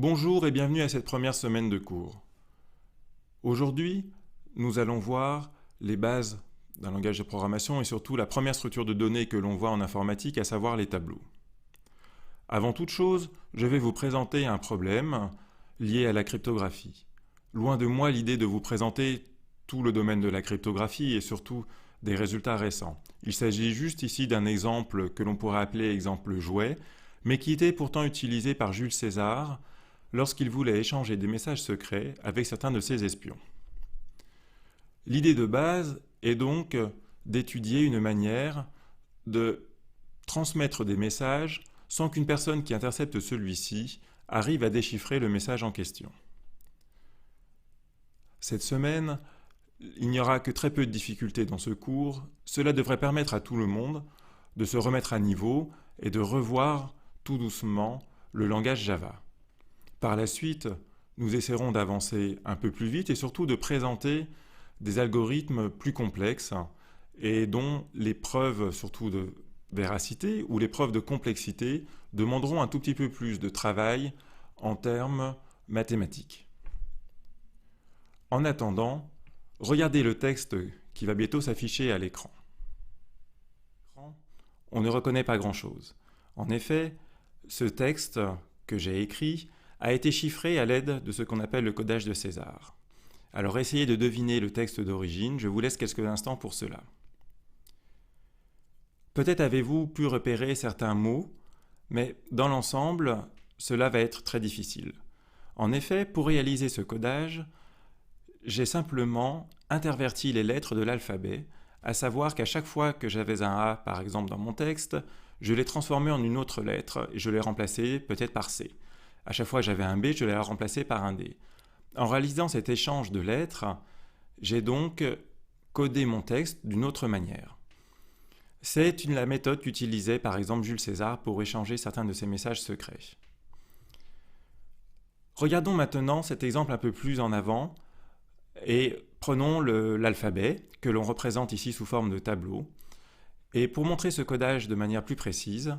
Bonjour et bienvenue à cette première semaine de cours. Aujourd'hui, nous allons voir les bases d'un langage de programmation et surtout la première structure de données que l'on voit en informatique, à savoir les tableaux. Avant toute chose, je vais vous présenter un problème lié à la cryptographie. Loin de moi l'idée de vous présenter tout le domaine de la cryptographie et surtout des résultats récents. Il s'agit juste ici d'un exemple que l'on pourrait appeler exemple jouet, mais qui était pourtant utilisé par Jules César lorsqu'il voulait échanger des messages secrets avec certains de ses espions. L'idée de base est donc d'étudier une manière de transmettre des messages sans qu'une personne qui intercepte celui-ci arrive à déchiffrer le message en question. Cette semaine, il n'y aura que très peu de difficultés dans ce cours. Cela devrait permettre à tout le monde de se remettre à niveau et de revoir tout doucement le langage Java. Par la suite, nous essaierons d'avancer un peu plus vite et surtout de présenter des algorithmes plus complexes et dont les preuves surtout de véracité ou les preuves de complexité demanderont un tout petit peu plus de travail en termes mathématiques. En attendant, regardez le texte qui va bientôt s'afficher à l'écran. On ne reconnaît pas grand-chose. En effet, ce texte que j'ai écrit a été chiffré à l'aide de ce qu'on appelle le codage de César. Alors essayez de deviner le texte d'origine, je vous laisse quelques instants pour cela. Peut-être avez-vous pu repérer certains mots, mais dans l'ensemble, cela va être très difficile. En effet, pour réaliser ce codage, j'ai simplement interverti les lettres de l'alphabet, à savoir qu'à chaque fois que j'avais un A, par exemple dans mon texte, je l'ai transformé en une autre lettre et je l'ai remplacé peut-être par C. À chaque fois que j'avais un B, je l'ai remplacé par un D. En réalisant cet échange de lettres, j'ai donc codé mon texte d'une autre manière. C'est la méthode qu'utilisait par exemple Jules César pour échanger certains de ses messages secrets. Regardons maintenant cet exemple un peu plus en avant et prenons l'alphabet que l'on représente ici sous forme de tableau. Et pour montrer ce codage de manière plus précise,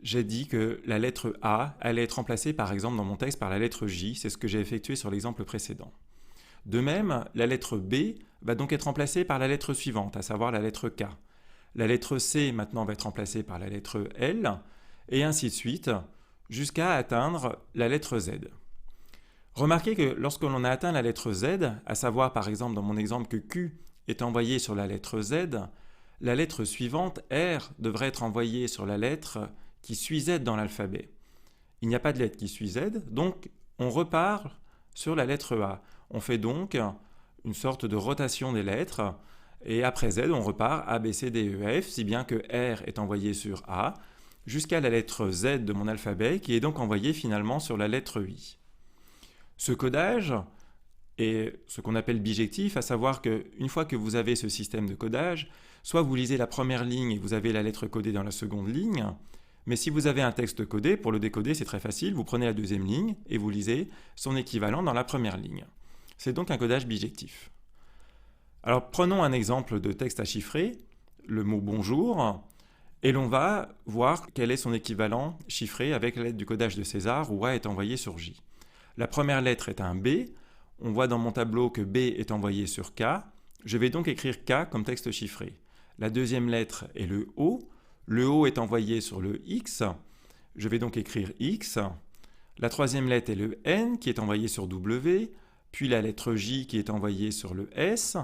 j'ai dit que la lettre A allait être remplacée par exemple dans mon texte par la lettre J, c'est ce que j'ai effectué sur l'exemple précédent. De même, la lettre B va donc être remplacée par la lettre suivante, à savoir la lettre K. La lettre C maintenant va être remplacée par la lettre L, et ainsi de suite, jusqu'à atteindre la lettre Z. Remarquez que lorsque l'on a atteint la lettre Z, à savoir par exemple dans mon exemple que Q est envoyé sur la lettre Z, la lettre suivante, R, devrait être envoyée sur la lettre qui suit Z dans l'alphabet. Il n'y a pas de lettre qui suit Z, donc on repart sur la lettre A. On fait donc une sorte de rotation des lettres, et après Z, on repart A, B, C, D, E, F, si bien que R est envoyé sur A, jusqu'à la lettre Z de mon alphabet, qui est donc envoyée finalement sur la lettre I. Ce codage est ce qu'on appelle bijectif, à savoir qu'une fois que vous avez ce système de codage, soit vous lisez la première ligne et vous avez la lettre codée dans la seconde ligne, mais si vous avez un texte codé, pour le décoder c'est très facile, vous prenez la deuxième ligne et vous lisez son équivalent dans la première ligne. C'est donc un codage bijectif. Alors prenons un exemple de texte à chiffrer, le mot bonjour, et l'on va voir quel est son équivalent chiffré avec l'aide du codage de César où A est envoyé sur J. La première lettre est un B, on voit dans mon tableau que B est envoyé sur K, je vais donc écrire K comme texte chiffré. La deuxième lettre est le O est envoyé sur le X, je vais donc écrire X. La troisième lettre est le N qui est envoyé sur W, puis la lettre J qui est envoyée sur le S,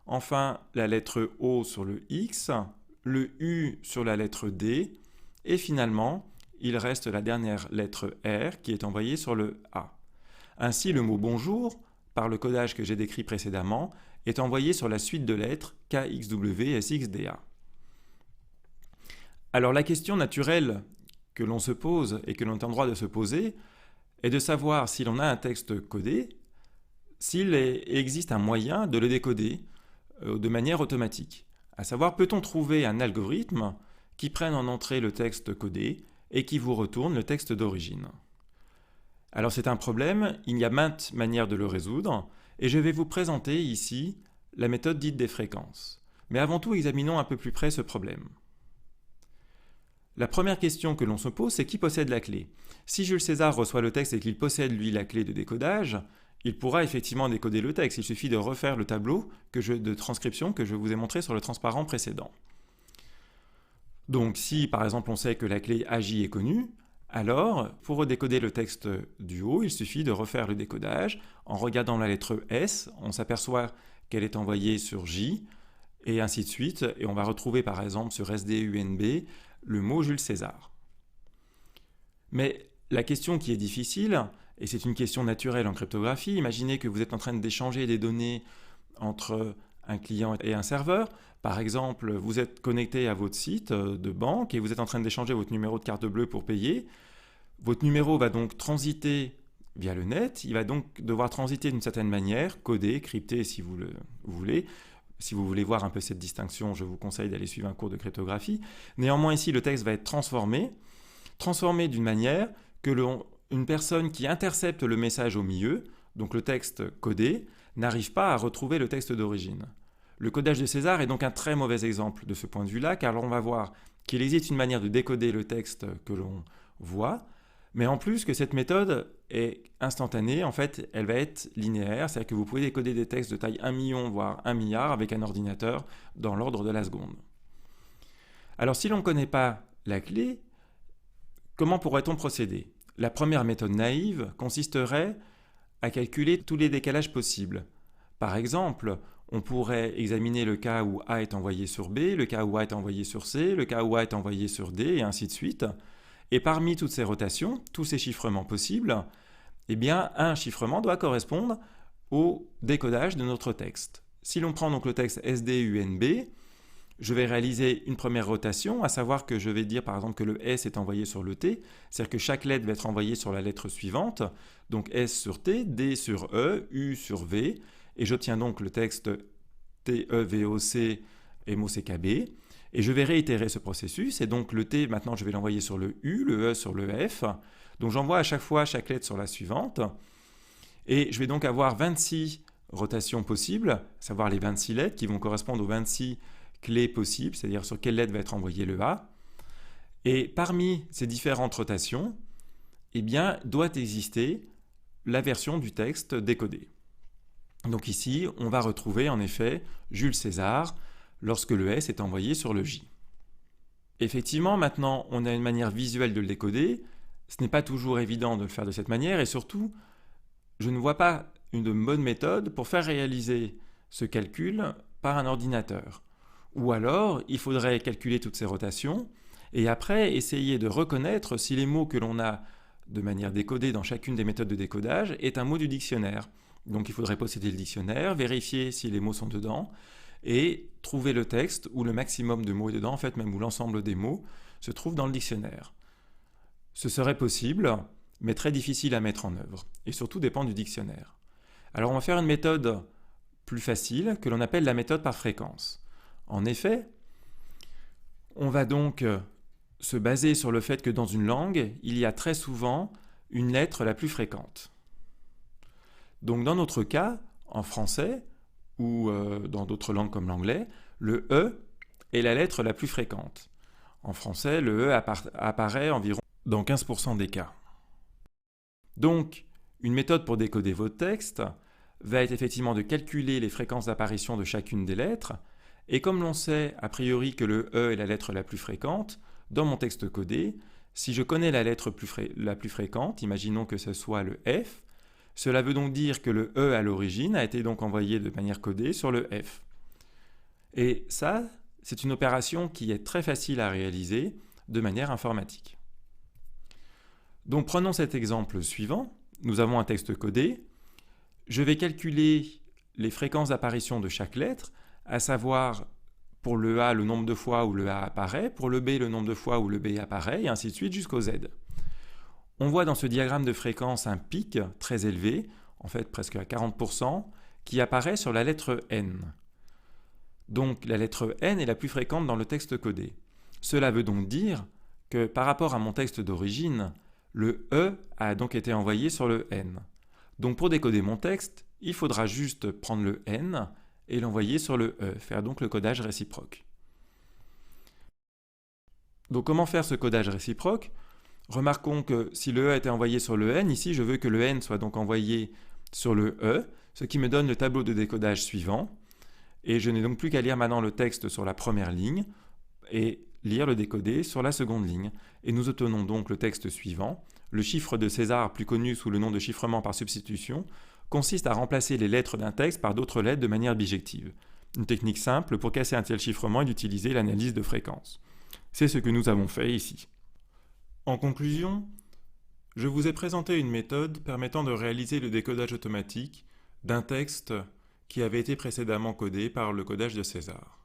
enfin la lettre O sur le X, le U sur la lettre D, et finalement, il reste la dernière lettre R qui est envoyée sur le A. Ainsi, le mot bonjour, par le codage que j'ai décrit précédemment, est envoyé sur la suite de lettres K, X, W, S, X, D, A. Alors la question naturelle que l'on se pose et que l'on est en droit de se poser est de savoir si l'on a un texte codé, s'il existe un moyen de le décoder de manière automatique. À savoir, peut-on trouver un algorithme qui prenne en entrée le texte codé et qui vous retourne le texte d'origine? Alors c'est un problème, il y a maintes manières de le résoudre, et je vais vous présenter ici la méthode dite des fréquences. Mais avant tout, examinons un peu plus près ce problème. La première question que l'on se pose, c'est qui possède la clé? Si Jules César reçoit le texte et qu'il possède, lui, la clé de décodage, il pourra effectivement décoder le texte. Il suffit de refaire le tableau de transcription que je vous ai montré sur le transparent précédent. Donc si, par exemple, on sait que la clé AJ est connue, alors, pour redécoder le texte du haut, il suffit de refaire le décodage. En regardant la lettre S, on s'aperçoit qu'elle est envoyée sur J, et ainsi de suite. Et on va retrouver, par exemple, sur SDUNB, le mot Jules César. Mais la question qui est difficile, et c'est une question naturelle en cryptographie, imaginez que vous êtes en train d'échanger des données entre un client et un serveur. Par exemple, vous êtes connecté à votre site de banque et vous êtes en train d'échanger votre numéro de carte bleue pour payer. Votre numéro va donc transiter via le net, il va donc devoir transiter d'une certaine manière, codé, crypté si vous le voulez. Si vous voulez voir un peu cette distinction, je vous conseille d'aller suivre un cours de cryptographie. Néanmoins, ici, le texte va être transformé d'une manière que une personne qui intercepte le message au milieu, donc le texte codé, n'arrive pas à retrouver le texte d'origine. Le codage de César est donc un très mauvais exemple de ce point de vue-là, car on va voir qu'il existe une manière de décoder le texte que l'on voit, mais en plus que cette méthode est instantanée, en fait, elle va être linéaire, c'est-à-dire que vous pouvez décoder des textes de taille 1 million, voire 1 milliard avec un ordinateur dans l'ordre de la seconde. Alors si l'on ne connaît pas la clé, comment pourrait-on procéder? La première méthode naïve consisterait à calculer tous les décalages possibles. Par exemple, on pourrait examiner le cas où A est envoyé sur B, le cas où A est envoyé sur C, le cas où A est envoyé sur D, et ainsi de suite. Et parmi toutes ces rotations, tous ces chiffrements possibles, eh bien, un chiffrement doit correspondre au décodage de notre texte. Si l'on prend donc le texte SDUNB, je vais réaliser une première rotation, à savoir que je vais dire par exemple que le S est envoyé sur le T, c'est-à-dire que chaque lettre va être envoyée sur la lettre suivante, donc S sur T, D sur E, U sur V, et j'obtiens donc le texte TEVOC MOCKB, et je vais réitérer ce processus, et donc le T, maintenant je vais l'envoyer sur le U, le E sur le F, donc j'envoie à chaque fois chaque lettre sur la suivante, et je vais donc avoir 26 rotations possibles, à savoir les 26 lettres qui vont correspondre aux 26 clés possibles, c'est-à-dire sur quelle lettre va être envoyé le A. Et parmi ces différentes rotations, eh bien, doit exister la version du texte décodée. Donc ici, on va retrouver en effet Jules César lorsque le S est envoyé sur le J. Effectivement, maintenant, on a une manière visuelle de le décoder. Ce n'est pas toujours évident de le faire de cette manière et surtout, je ne vois pas une bonne méthode pour faire réaliser ce calcul par un ordinateur. Ou alors, il faudrait calculer toutes ces rotations et après essayer de reconnaître si les mots que l'on a de manière décodée dans chacune des méthodes de décodage est un mot du dictionnaire. Donc il faudrait posséder le dictionnaire, vérifier si les mots sont dedans et trouver le texte où le maximum de mots est dedans, en fait même où l'ensemble des mots se trouve dans le dictionnaire. Ce serait possible, mais très difficile à mettre en œuvre et surtout dépend du dictionnaire. Alors on va faire une méthode plus facile que l'on appelle la méthode par fréquence. En effet, on va donc se baser sur le fait que dans une langue, il y a très souvent une lettre la plus fréquente. Donc dans notre cas, en français, ou dans d'autres langues comme l'anglais, le E est la lettre la plus fréquente. En français, le E apparaît environ dans 15% des cas. Donc, une méthode pour décoder votre texte va être effectivement de calculer les fréquences d'apparition de chacune des lettres, et comme l'on sait a priori que le E est la lettre la plus fréquente, dans mon texte codé, si je connais la lettre la plus fréquente, imaginons que ce soit le F, cela veut donc dire que le E à l'origine a été donc envoyé de manière codée sur le F. Et ça, c'est une opération qui est très facile à réaliser de manière informatique. Donc prenons cet exemple suivant. Nous avons un texte codé. Je vais calculer les fréquences d'apparition de chaque lettre, à savoir pour le A le nombre de fois où le A apparaît, pour le B le nombre de fois où le B apparaît, et ainsi de suite jusqu'au Z. On voit dans ce diagramme de fréquence un pic très élevé, en fait presque à 40%, qui apparaît sur la lettre N. Donc la lettre N est la plus fréquente dans le texte codé. Cela veut donc dire que par rapport à mon texte d'origine, le E a donc été envoyé sur le N. Donc pour décoder mon texte, il faudra juste prendre le N et l'envoyer sur le E, faire donc le codage réciproque. Donc comment faire ce codage réciproque? Remarquons que si le E a été envoyé sur le N, ici je veux que le N soit donc envoyé sur le E, ce qui me donne le tableau de décodage suivant. Et je n'ai donc plus qu'à lire maintenant le texte sur la première ligne et lire le décodé sur la seconde ligne. Et nous obtenons donc le texte suivant. Le chiffre de César, plus connu sous le nom de chiffrement par substitution, consiste à remplacer les lettres d'un texte par d'autres lettres de manière bijective. Une technique simple pour casser un tel chiffrement est d'utiliser l'analyse de fréquence. C'est ce que nous avons fait ici. En conclusion, je vous ai présenté une méthode permettant de réaliser le décodage automatique d'un texte qui avait été précédemment codé par le codage de César.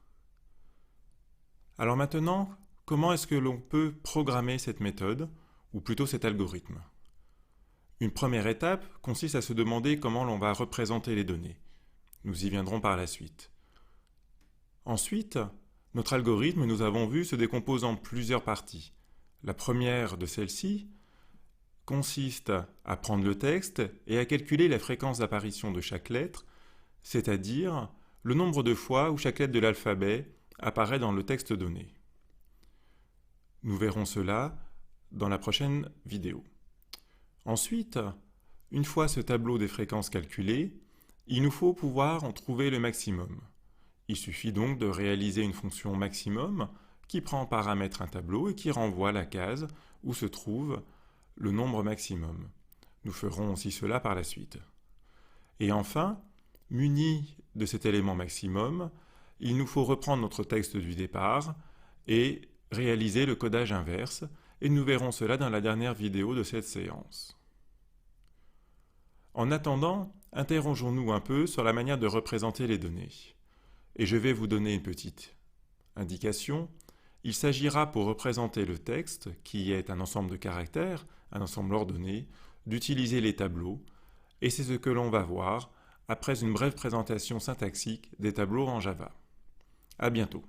Alors maintenant, comment est-ce que l'on peut programmer cette méthode, ou plutôt cet algorithme? Une première étape consiste à se demander comment l'on va représenter les données. Nous y viendrons par la suite. Ensuite, notre algorithme, nous avons vu, se décompose en plusieurs parties. La première de celles-ci consiste à prendre le texte et à calculer la fréquence d'apparition de chaque lettre, c'est-à-dire le nombre de fois où chaque lettre de l'alphabet apparaît dans le texte donné. Nous verrons cela dans la prochaine vidéo. Ensuite, une fois ce tableau des fréquences calculé, il nous faut pouvoir en trouver le maximum. Il suffit donc de réaliser une fonction maximum qui prend en paramètre un tableau et qui renvoie la case où se trouve le nombre maximum. Nous ferons aussi cela par la suite. Et enfin, muni de cet élément maximum, il nous faut reprendre notre texte du départ et réaliser le codage inverse, et nous verrons cela dans la dernière vidéo de cette séance. En attendant, interrogeons-nous un peu sur la manière de représenter les données. Et je vais vous donner une petite indication. Il s'agira pour représenter le texte, qui est un ensemble de caractères, un ensemble ordonné, d'utiliser les tableaux, et c'est ce que l'on va voir après une brève présentation syntaxique des tableaux en Java. À bientôt.